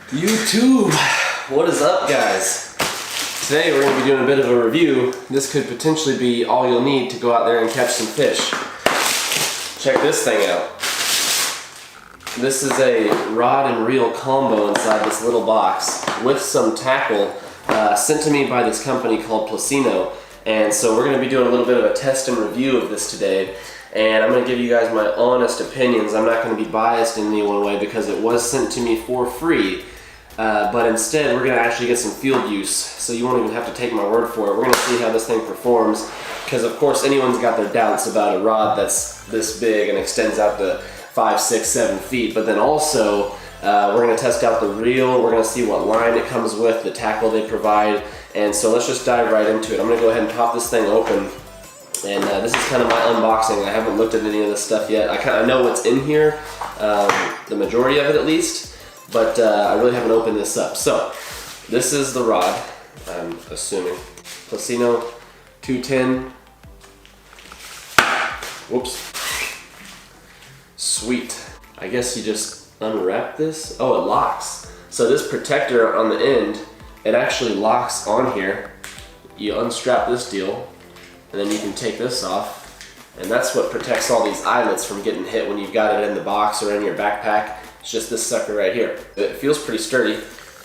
YouTube, what is up, guys? Today we're going to be doing a bit of a review. This could potentially be all you'll need to go out there and catch some fish. Check this thing out. This is a rod and reel combo inside this little box with some tackle sent to me by this company called Plusinno. And so we're going to be doing a little bit of a test and review of this today. And I'm going to give you guys my honest opinions. I'm not going to be biased in any one way because it was sent to me for free. But instead, we're going to actually get some field use. So you won't even have to take my word for it. We're going to see how this thing performs. Because of course, anyone's got their doubts about a rod that's this big and extends out to 5, 6, 7 feet. But then also, we're going to test out the reel. We're going to see what line it comes with, the tackle they provide. And so let's just dive right into it. I'm going to go ahead and pop this thing open. And this is kind of my unboxing. I haven't looked at any of this stuff yet. I kind of know what's in here, the majority of it at least, but I really haven't opened this up. So this is the rod, I'm assuming. Plusinno 210. Whoops. Sweet. I guess you just unwrap this. Oh, it locks. So this protector on the end, it actually locks on here. You unstrap this deal, and then you can take this off, and that's what protects all these eyelets from getting hit when you've got it in the box or in your backpack. It's just this sucker right here. It feels pretty sturdy.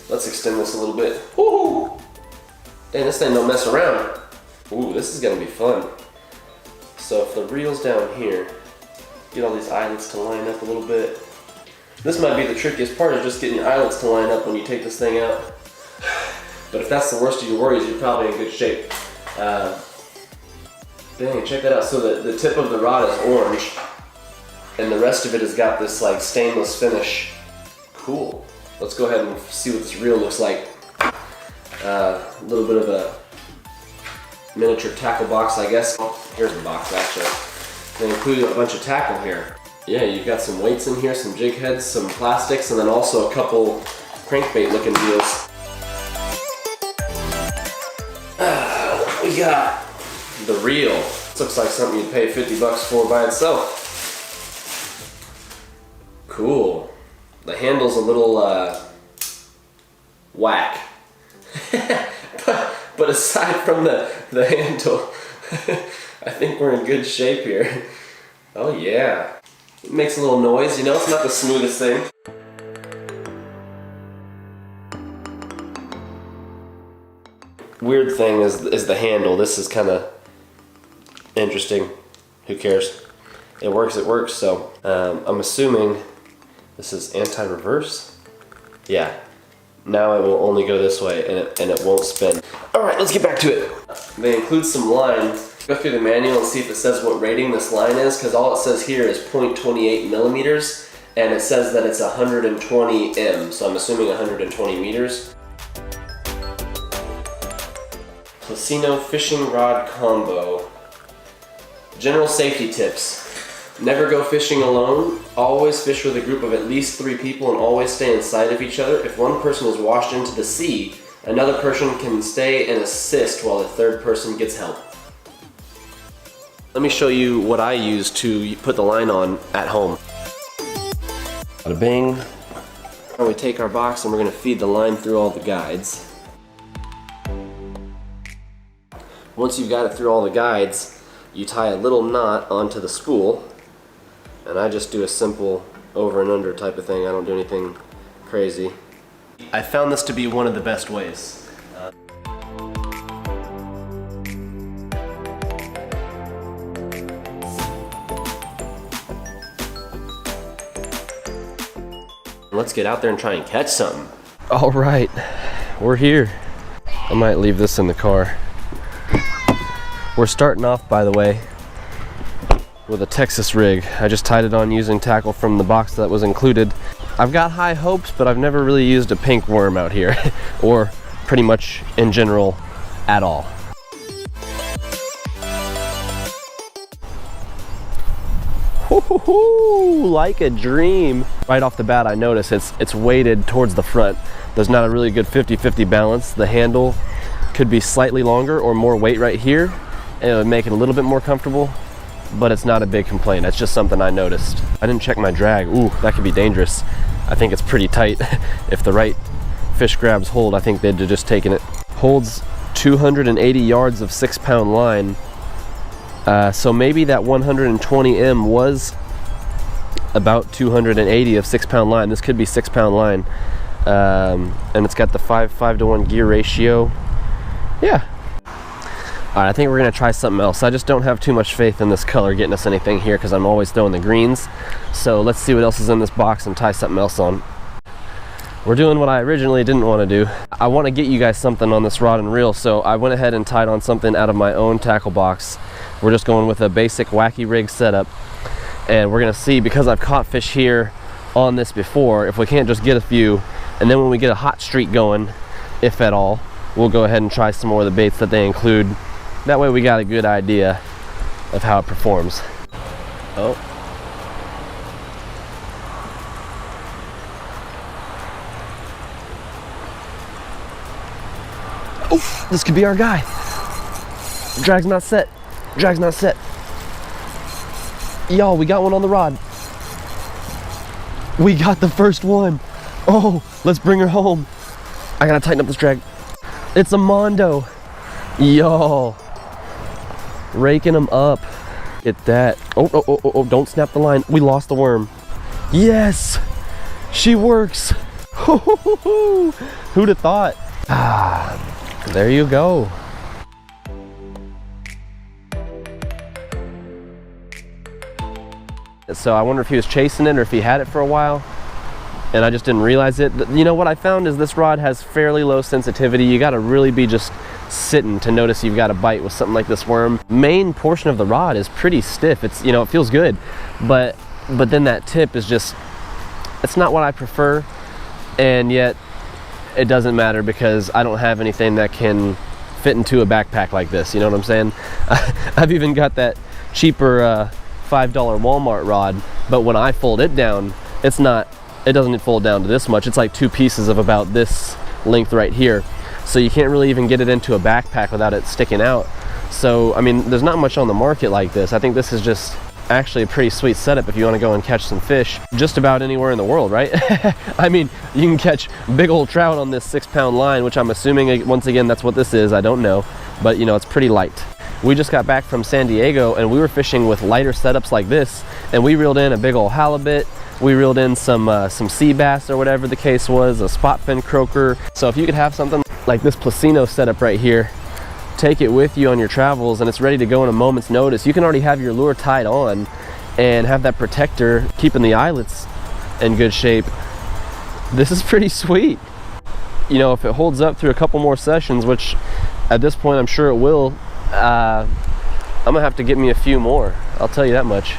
Let's extend this a little bit. Woo! Dang, this thing don't mess around. Ooh, this is gonna be fun. So if the reel's down here, get all these eyelets to line up a little bit. This might be the trickiest part, is just getting your eyelets to line up when you take this thing out. But if that's the worst of your worries, you're probably in good shape. Dang, check that out. So the tip of the rod is orange, and the rest of it has got this like stainless finish. Cool. Let's go ahead and see what this reel looks like. A little bit of a miniature tackle box, I guess. Oh, here's the box actually. They include a bunch of tackle here. Yeah, you've got some weights in here, some jig heads, some plastics, and then also a couple crankbait looking deals. We got the reel. This looks like something you'd pay 50 bucks for by itself. Cool. The handle's a little whack. but aside from the handle, I think we're in good shape here. Oh yeah. It makes a little noise, you know, it's not the smoothest thing. Weird thing is the handle. This is kind of interesting. Who cares? It works, so I'm assuming this is anti-reverse. Yeah, now it will only go this way and it won't spin. Alright, let's get back to it. They include some line. Go through the manual and see if it says what rating this line is, because all it says here is 0.28 millimeters, and it says that it's 120 M, so I'm assuming 120 meters. Plusinno fishing rod combo. General safety tips. Never go fishing alone. Always fish with a group of at least 3 people and always stay in sight of each other. If one person is washed into the sea, another person can stay and assist while the third person gets help. Let me show you what I use to put the line on at home. Bada bing. Now we take our box and we're going to feed the line through all the guides. Once you've got it through all the guides, you tie a little knot onto the spool, and I just do a simple over and under type of thing. I don't do anything crazy. I found this to be one of the best ways. Let's get out there and try and catch something. All right, we're here. I might leave this in the car. We're starting off, by the way, with a Texas rig. I just tied it on using tackle from the box that was included. I've got high hopes, but I've never really used a pink worm out here, or pretty much in general at all. Woo-hoo-hoo, like a dream. Right off the bat, I notice it's weighted towards the front. There's not a really good 50-50 balance. The handle could be slightly longer or more weight right here, and it would make it a little bit more comfortable, but it's not a big complaint. That's just something I noticed. I didn't check my drag. Ooh, that could be dangerous. I think it's pretty tight. If the right fish grabs hold. I think they'd have just taken it. Holds 280 yards of 6-pound line. So maybe that 120M was about 280 of 6-pound line. This could be 6-pound line. And it's got the 5:1 gear ratio. Yeah. Alright, I think we're gonna try something else. I just don't have too much faith in this color getting us anything here because I'm always throwing the greens. So let's see what else is in this box and tie something else on. We're doing what I originally didn't want to do. I want to get you guys something on this rod and reel, so I went ahead and tied on something out of my own tackle box. We're just going with a basic wacky rig setup, and we're gonna see, because I've caught fish here on this before, if we can't just get a few, and then when we get a hot streak going, if at all, we'll go ahead and try some more of the baits that they include. That way we got a good idea of how it performs. Oh. Oof, this could be our guy. Drag's not set. Drag's not set. Y'all, we got one on the rod. We got the first one. Oh, let's bring her home. I gotta tighten up this drag. It's a Mondo. Y'all. Raking them up. Get that. Oh, don't snap the line. We lost the worm. Yes, she works. Who'd have thought? Ah, there you go. So I wonder if he was chasing it or if he had it for a while and I just didn't realize it. You know what I found is this rod has fairly low sensitivity. You gotta really be just sitting to notice you've got a bite with something like this worm. Main portion of the rod is pretty stiff. It's, you know, it feels good, but then that tip is just, it's not what I prefer, and yet it doesn't matter because I don't have anything that can fit into a backpack like this, you know what I'm saying? I've even got that cheaper $5 Walmart rod, but when I fold it down, it doesn't fold down to this much. It's like 2 pieces of about this length right here. So you can't really even get it into a backpack without it sticking out. So, I mean, there's not much on the market like this. I think this is just actually a pretty sweet setup if you want to go and catch some fish just about anywhere in the world, right? I mean, you can catch big old trout on this 6-pound line, which I'm assuming, once again, that's what this is. I don't know, but you know, it's pretty light. We just got back from San Diego and we were fishing with lighter setups like this, and we reeled in a big old halibut. We reeled in some sea bass or whatever the case was, a spot fin croaker. So if you could have something like this Plusinno setup right here, take it with you on your travels and it's ready to go in a moment's notice. You can already have your lure tied on and have that protector keeping the eyelets in good shape. This is pretty sweet. You know, if it holds up through a couple more sessions, which at this point I'm sure it will, I'm gonna have to get me a few more, I'll tell you that much.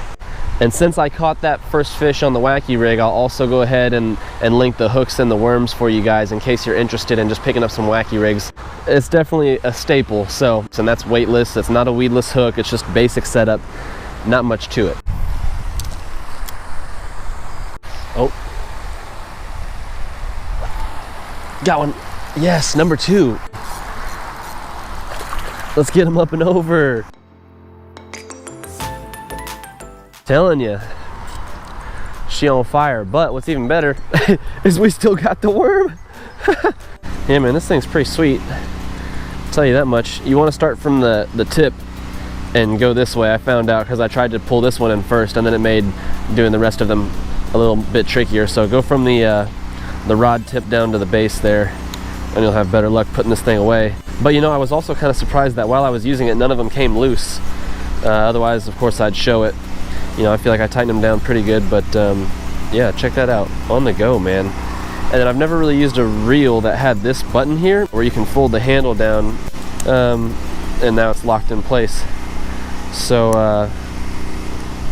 And since I caught that first fish on the wacky rig, I'll also go ahead and link the hooks and the worms for you guys in case you're interested in just picking up some wacky rigs. It's definitely a staple, and that's weightless, it's not a weedless hook, it's just basic setup, not much to it. Oh. Got one. Yes, number 2. Let's get him up and over. Telling you, she on fire. But what's even better is we still got the worm. Yeah, man, this thing's pretty sweet. I'll tell you that much. You want to start from the tip and go this way. I found out because I tried to pull this one in first, and then it made doing the rest of them a little bit trickier. So go from the rod tip down to the base there, and you'll have better luck putting this thing away. But you know, I was also kind of surprised that while I was using it, none of them came loose. Otherwise, of course, I'd show it. You know, I feel like I tightened them down pretty good, but yeah, check that out. On the go, man. And then I've never really used a reel that had this button here where you can fold the handle down, and now it's locked in place. So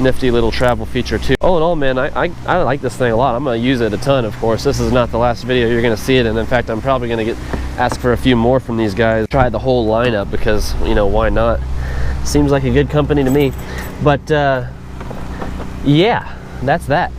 nifty little travel feature too. All in all, man, I like this thing a lot. I'm gonna use it a ton, of course. This is not the last video you're gonna see it, and in fact, I'm probably gonna ask for a few more from these guys. Try the whole lineup because, you know, why not? Seems like a good company to me. But yeah, that's that.